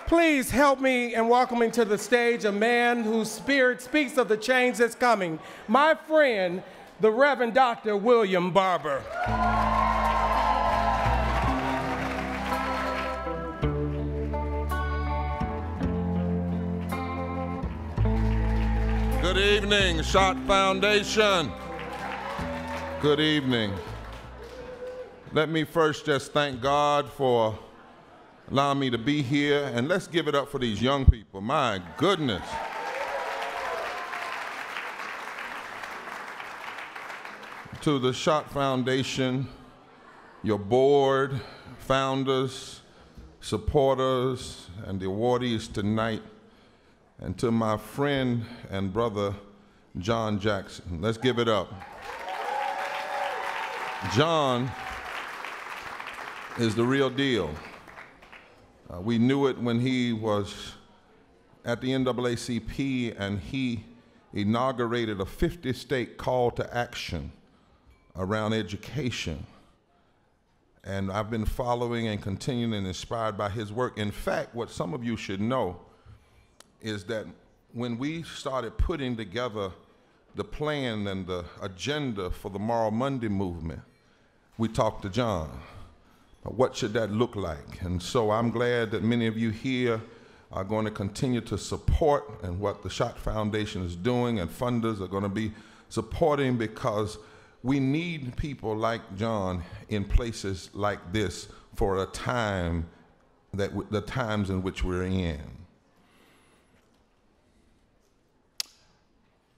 Please help me in welcoming to the stage a man whose spirit speaks of the change that's coming. My friend, the Reverend Dr. William Barber. Good evening, Schott Foundation. Good evening. Let me first just thank God for allowing me to be here, and let's give it up for these young people. My goodness. To the Schott Foundation, your board, founders, supporters, and the awardees tonight, and to my friend and brother, John Jackson. Let's give it up. John is the real deal. We knew it when he was at the NAACP and he inaugurated a 50-state call to action around education. And I've been following and continuing and inspired by his work. In fact, what some of you should know is that when we started putting together the plan and the agenda for the Moral Monday movement, we talked to John. What should that look like? And so I'm glad that many of you here are going to continue to support and what the Schott Foundation is doing, and funders are going to be supporting, because we need people like John in places like this for a time, the times in which we're in.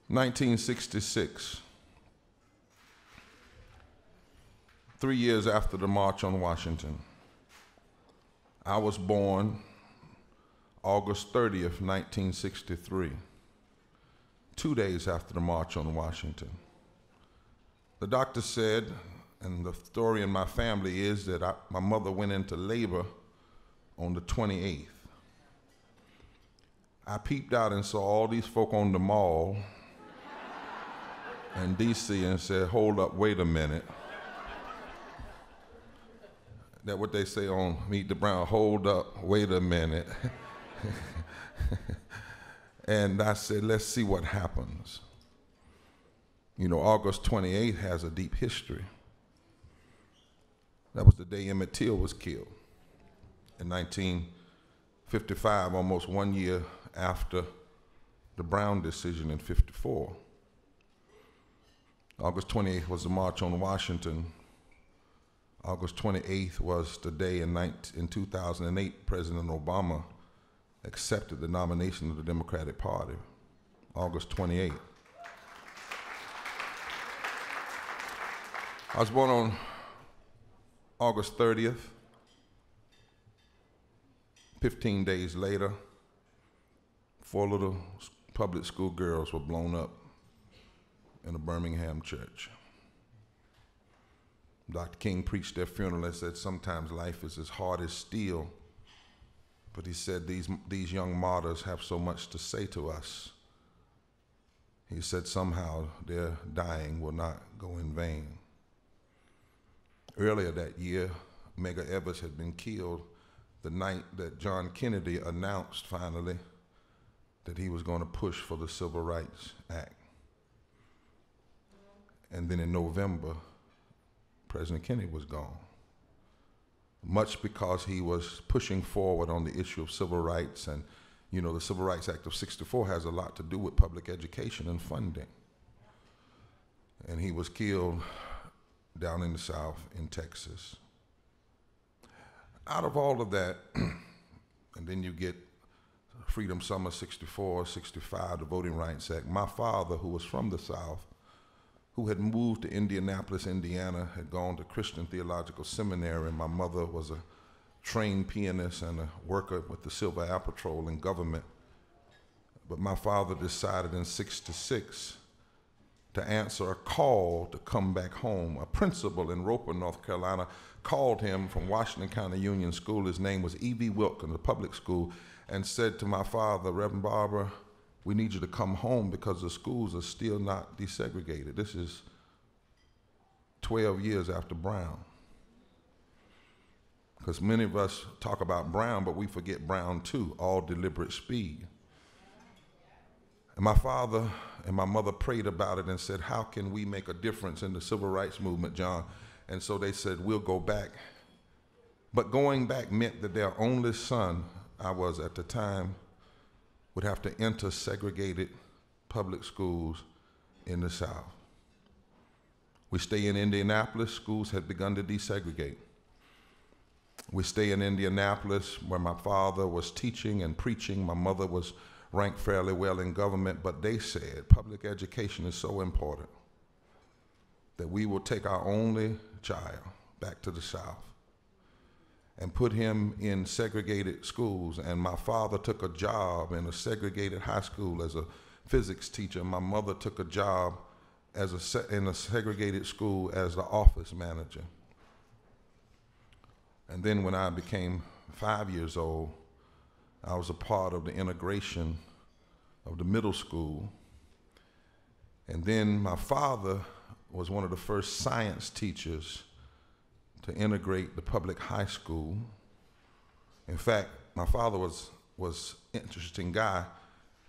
1966. 3 years after the March on Washington. I was born August 30th, 1963, 2 days after the March on Washington. The doctor said, and the story in my family is that my mother went into labor on the 28th. I peeped out and saw all these folk on the mall in DC and said, hold up, wait a minute. That what they say on Meet the Brown, hold up, wait a minute. And I said, let's see what happens. You know, August 28th has a deep history. That was the day Emmett Till was killed in 1955, almost 1 year after the Brown decision in '54. August 28th was the March on Washington. August 28th was the day in 2008, President Obama accepted the nomination of the Democratic Party. August 28th. I was born on August 30th. 15 days later, 4 little public school girls were blown up in a Birmingham church. Dr. King preached their funeral and said, sometimes life is as hard as steel, but he said these young martyrs have so much to say to us. He said somehow their dying will not go in vain. Earlier that year, Medgar Evers had been killed the night that John Kennedy announced finally that he was going to push for the Civil Rights Act. And then in November, President Kennedy was gone, much because he was pushing forward on the issue of civil rights. And you know, the Civil Rights Act of '64 has a lot to do with public education and funding. And he was killed down in the South in Texas. Out of all of that, and then you get Freedom Summer '64, '65, the Voting Rights Act. My father, who was from the South, who had moved to Indianapolis, Indiana, had gone to Christian Theological Seminary, and my mother was a trained pianist and a worker with the Silver Air Patrol in government. But my father decided in '66 to answer a call to come back home. A principal in Roper, North Carolina, called him from Washington County Union School. His name was E.V. Wilkins, a public school, and said to my father, Reverend Barber, we need you to come home because the schools are still not desegregated. This is 12 years after Brown. Because many of us talk about Brown, but we forget Brown too, all deliberate speed. And my father and my mother prayed about it and said, how can we make a difference in the civil rights movement, John? And so they said, we'll go back. But going back meant that their only son, I was at the time, would have to enter segregated public schools in the South. We stay in Indianapolis, schools had begun to desegregate. We stay in Indianapolis where my father was teaching and preaching. My mother was ranked fairly well in government, but they said public education is so important that we will take our only child back to the South and put him in segregated schools. And my father took a job in a segregated high school as a physics teacher. My mother took a job in a segregated school as the office manager. And then when I became 5 years old, I was a part of the integration of the middle school. And then my father was one of the first science teachers to integrate the public high school. In fact, my father was an interesting guy.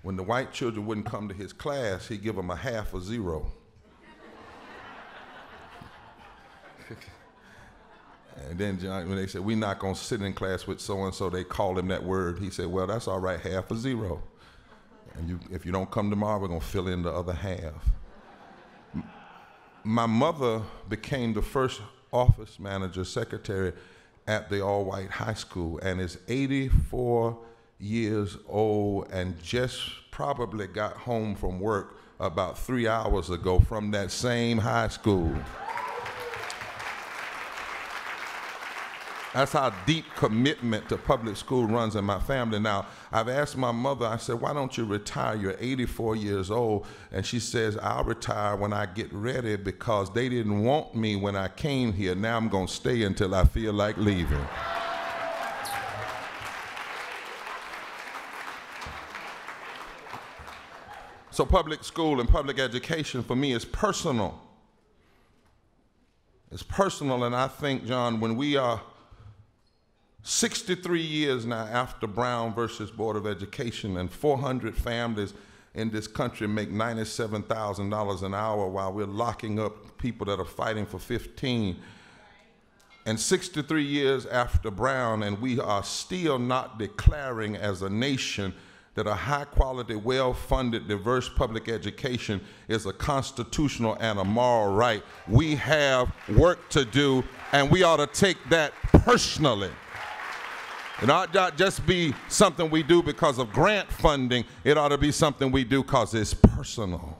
When the white children wouldn't come to his class, he'd give them a half a zero. And then John, when they said, we're not going to sit in class with so-and-so, they called him that word. He said, well, that's all right, half a zero. And if you don't come tomorrow, we're going to fill in the other half. My mother became the first office manager, secretary at the all-white high school, and is 84 years old and just probably got home from work about 3 hours ago from that same high school. That's how deep commitment to public school runs in my family. Now, I've asked my mother, I said, why don't you retire? You're 84 years old. And she says, I'll retire when I get ready because they didn't want me when I came here. Now I'm going to stay until I feel like leaving. So public school and public education for me is personal. It's personal, and I think, John, when we are 63 years now after Brown versus Board of Education, and 400 families in this country make $97,000 an hour while we're locking up people that are fighting for 15. And 63 years after Brown, and we are still not declaring as a nation that a high-quality, well-funded, diverse public education is a constitutional and a moral right. We have work to do, and we ought to take that personally. It ought not just be something we do because of grant funding. It ought to be something we do because it's personal.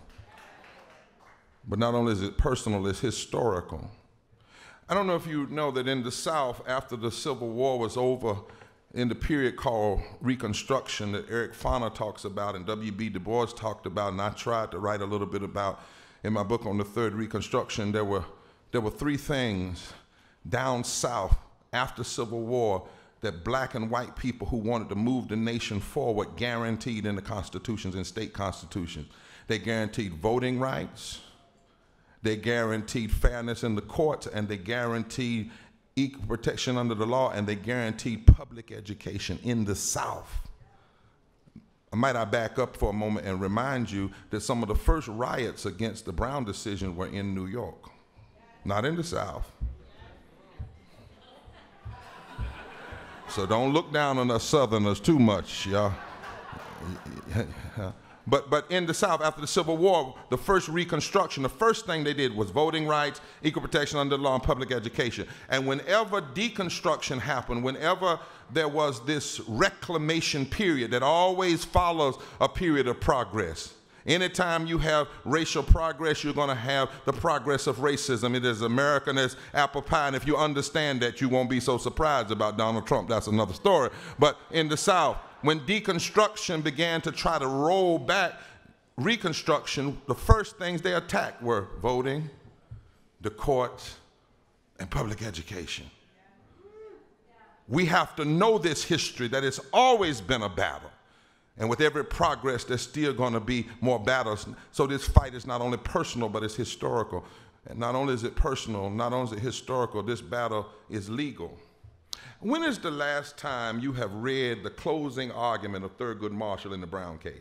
But not only is it personal, it's historical. I don't know if you know that in the South, after the Civil War was over, in the period called Reconstruction that Eric Foner talks about and W.B. Du Bois talked about, and I tried to write a little bit about in my book on the Third Reconstruction, there were three things down South after Civil War that black and white people who wanted to move the nation forward guaranteed in the constitutions and state constitutions. They guaranteed voting rights, they guaranteed fairness in the courts, and they guaranteed equal protection under the law, and they guaranteed public education in the South. Might I back up for a moment and remind you that some of the first riots against the Brown decision were in New York, not in the South. So don't look down on us Southerners too much, y'all. But in the South, after the Civil War, the first Reconstruction, the first thing they did was voting rights, equal protection under the law, and public education. And whenever deconstruction happened, whenever there was this reclamation period that always follows a period of progress. Anytime you have racial progress, you're going to have the progress of racism. It is American as apple pie, and if you understand that, you won't be so surprised about Donald Trump. That's another story. But in the South, when deconstruction began to try to roll back Reconstruction, the first things they attacked were voting, the courts, and public education. We have to know this history, that it's always been a battle. And with every progress, there's still going to be more battles. So this fight is not only personal, but it's historical. And not only is it personal, not only is it historical, this battle is legal. When is the last time you have read the closing argument of Thurgood Marshall in the Brown case?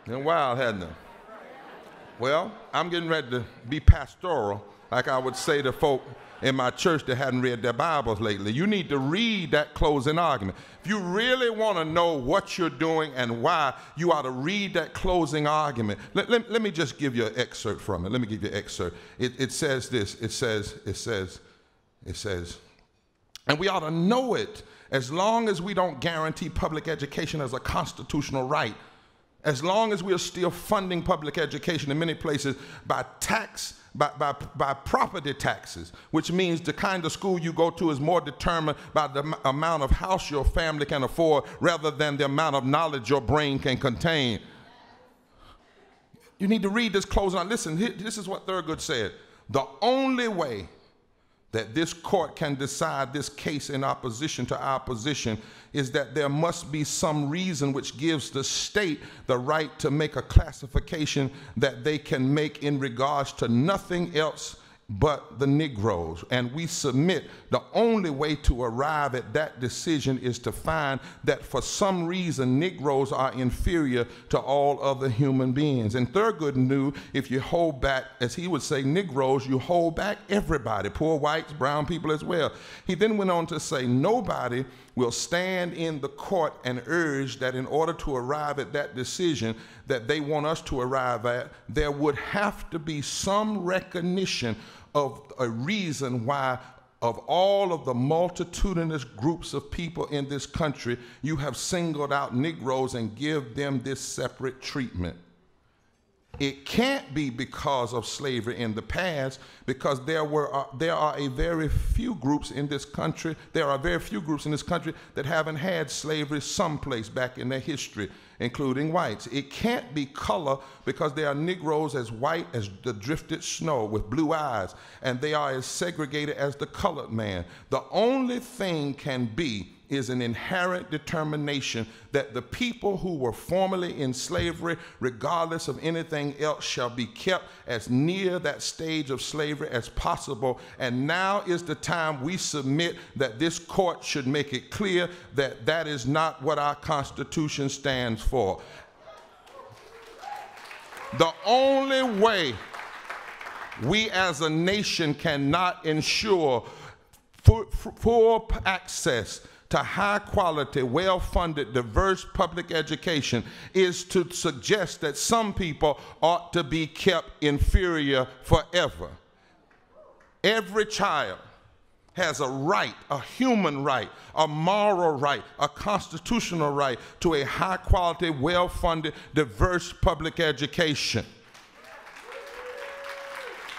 Been wild, hadn't it? Well, I'm getting ready to be pastoral, like I would say to folk in my church that hadn't read their Bibles lately. You need to read that closing argument. If you really want to know what you're doing and why, you ought to read that closing argument. Let me just give you an excerpt from it. Let me give you an excerpt. It says this. It says, and we ought to know it as long as we don't guarantee public education as a constitutional right, as long as we are still funding public education in many places by property taxes, which means the kind of school you go to is more determined by the amount of house your family can afford rather than the amount of knowledge your brain can contain. You need to read this closing. Listen, this is what Thurgood said. The only way that this court can decide this case in opposition to our position is that there must be some reason which gives the state the right to make a classification that they can make in regards to nothing else but the Negroes. And we submit the only way to arrive at that decision is to find that for some reason Negroes are inferior to all other human beings. And Thurgood knew if you hold back, as he would say, Negroes, you hold back everybody, poor whites, brown people as well. He then went on to say nobody will stand in the court and urge that in order to arrive at that decision that they want us to arrive at, there would have to be some recognition of a reason why, of all of the multitudinous groups of people in this country, you have singled out Negroes and give them this separate treatment. It can't be because of slavery in the past, because there are a very few groups in this country. There are very few groups in this country that haven't had slavery someplace back in their history, including whites. It can't be color, because there are Negroes as white as the drifted snow with blue eyes, and they are as segregated as the colored man. The only thing can be is an inherent determination that the people who were formerly in slavery, regardless of anything else, shall be kept as near that stage of slavery as possible. And now is the time we submit that this court should make it clear that that is not what our Constitution stands for. The only way we as a nation cannot ensure full access to high quality, well-funded, diverse public education is to suggest that some people ought to be kept inferior forever. Every child has a right, a human right, a moral right, a constitutional right to a high quality, well-funded, diverse public education.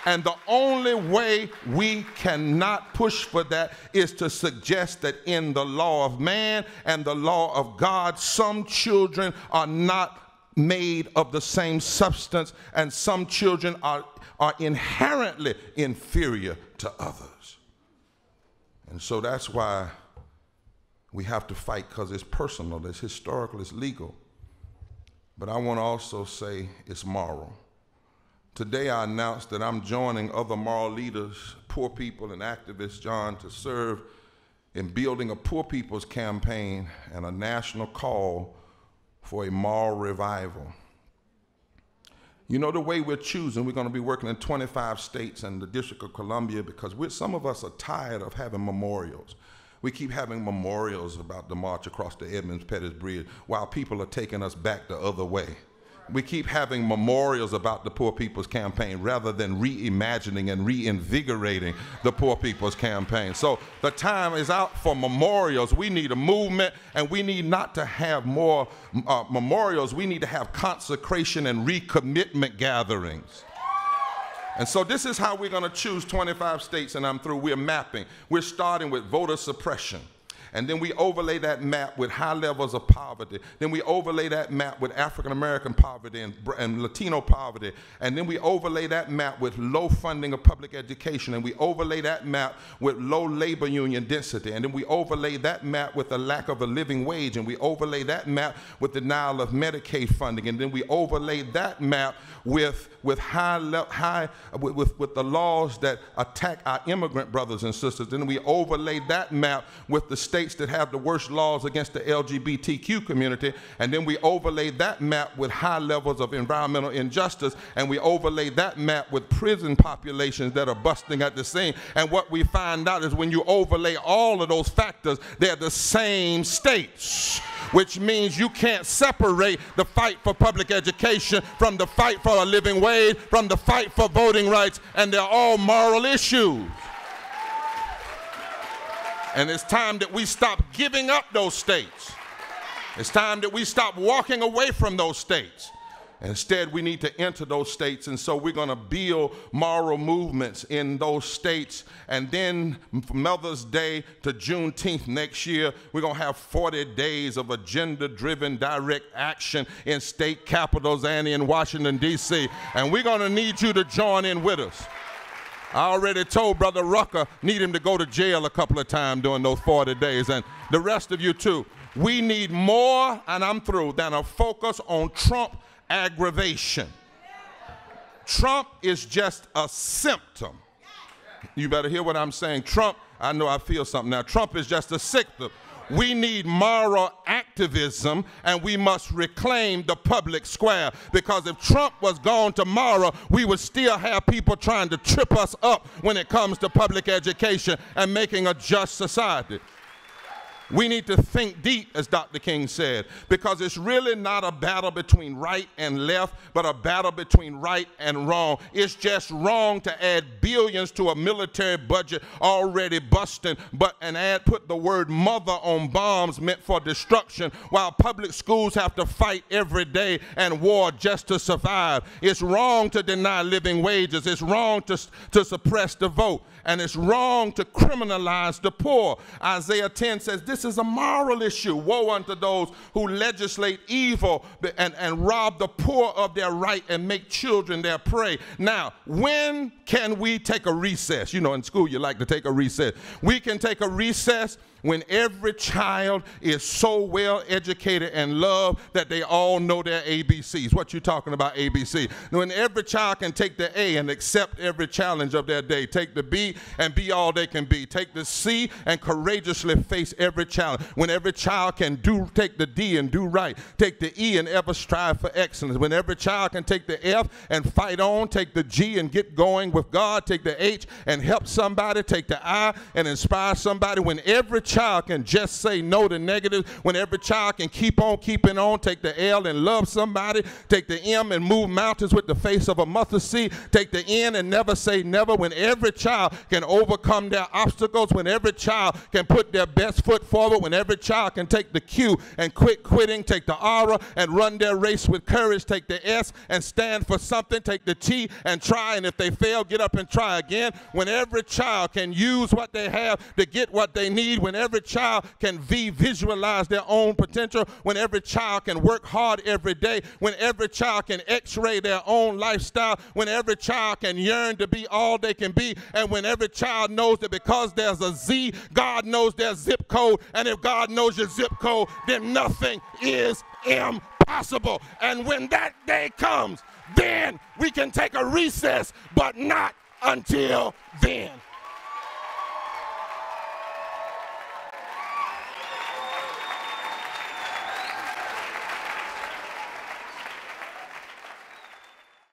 And the only way we cannot push for that is to suggest that in the law of man and the law of God, some children are not made of the same substance, and some children are inherently inferior to others. And so that's why we have to fight, because it's personal, it's historical, it's legal. But I want to also say it's moral. Today I announced that I'm joining other moral leaders, poor people and activists, John, to serve in building a poor people's campaign and a national call for a moral revival. You know, the way we're choosing, we're going to be working in 25 states and the District of Columbia, because some of us are tired of having memorials. We keep having memorials about the march across the Edmonds-Pettus Bridge while people are taking us back the other way. We keep having memorials about the Poor People's Campaign rather than reimagining and reinvigorating the Poor People's Campaign. So the time is out for memorials. We need a movement, and we need not to have more memorials. We need to have consecration and recommitment gatherings. And so this is how we're going to choose 25 states, and I'm through. We're mapping. We're starting with voter suppression. and then we overlay that map with high levels of poverty, then we overlay that map with African American poverty and Latino poverty, and then we overlay that map with low funding of public education, and we overlay that map with low labor union density, and then we overlay that map with the lack of a living wage, and we overlay that map with denial of Medicaid funding, and then we overlay that map with the laws that attack our immigrant brothers and sisters. Then we overlay that map with the states that have the worst laws against the LGBTQ community, and then we overlay that map with high levels of environmental injustice, and we overlay that map with prison populations that are busting at the seam. And what we find out is when you overlay all of those factors, they're the same states, which means you can't separate the fight for public education from the fight for a living wage, from the fight for voting rights, and they're all moral issues. And it's time that we stop giving up those states. It's time that we stop walking away from those states. Instead, we need to enter those states, and so we're going to build moral movements in those states. And then from Mother's Day to Juneteenth next year, we're going to have 40 days of agenda-driven direct action in state capitals and in Washington, D.C. And we're going to need you to join in with us. I already told Brother Rucker, need him to go to jail a couple of times during those 40 days, and the rest of you too. We need more, and I'm through, than a focus on Trump aggravation. Trump is just a symptom. You better hear what I'm saying. Trump, I know I feel something now. Trump is just a symptom. We need moral activism, and we must reclaim the public square, because if Trump was gone tomorrow, we would still have people trying to trip us up when it comes to public education and making a just society. We need to think deep, as Dr. King said, because it's really not a battle between right and left, but a battle between right and wrong. It's just wrong to add billions to a military budget already busting, and put the word mother on bombs meant for destruction, while public schools have to fight every day and war just to survive. It's wrong to deny living wages. It's wrong to suppress the vote. And it's wrong to criminalize the poor. Isaiah 10 says this is a moral issue. Woe unto those who legislate evil and rob the poor of their right and make children their prey. Now, when can we take a recess? You know, in school you like to take a recess. We can take a recess when every child is so well educated and loved that they all know their ABCs. What you talking about, ABC? When every child can take the A and accept every challenge of their day. Take the B and be all they can be. Take the C and courageously face every challenge. When every child can take the D and do right. Take the E and ever strive for excellence. When every child can take the F and fight on. Take the G and get going with God. Take the H and help somebody. Take the I and inspire somebody. When every child can just say no to negative, when every child can keep on keeping on, take the L and love somebody, take the M and move mountains with the face of a mustard seed, take the N and never say never, when every child can overcome their obstacles, when every child can put their best foot forward, when every child can take the Q and quit quitting, take the R and run their race with courage, take the S and stand for something, take the T and try, and if they fail, get up and try again, when every child can use what they have to get what they need, when every child can visualize their own potential, when every child can work hard every day, when every child can x-ray their own lifestyle, when every child can yearn to be all they can be, and when every child knows that because there's a Z, God knows their zip code, and if God knows your zip code, then nothing is impossible. And when that day comes, then we can take a recess, but not until then.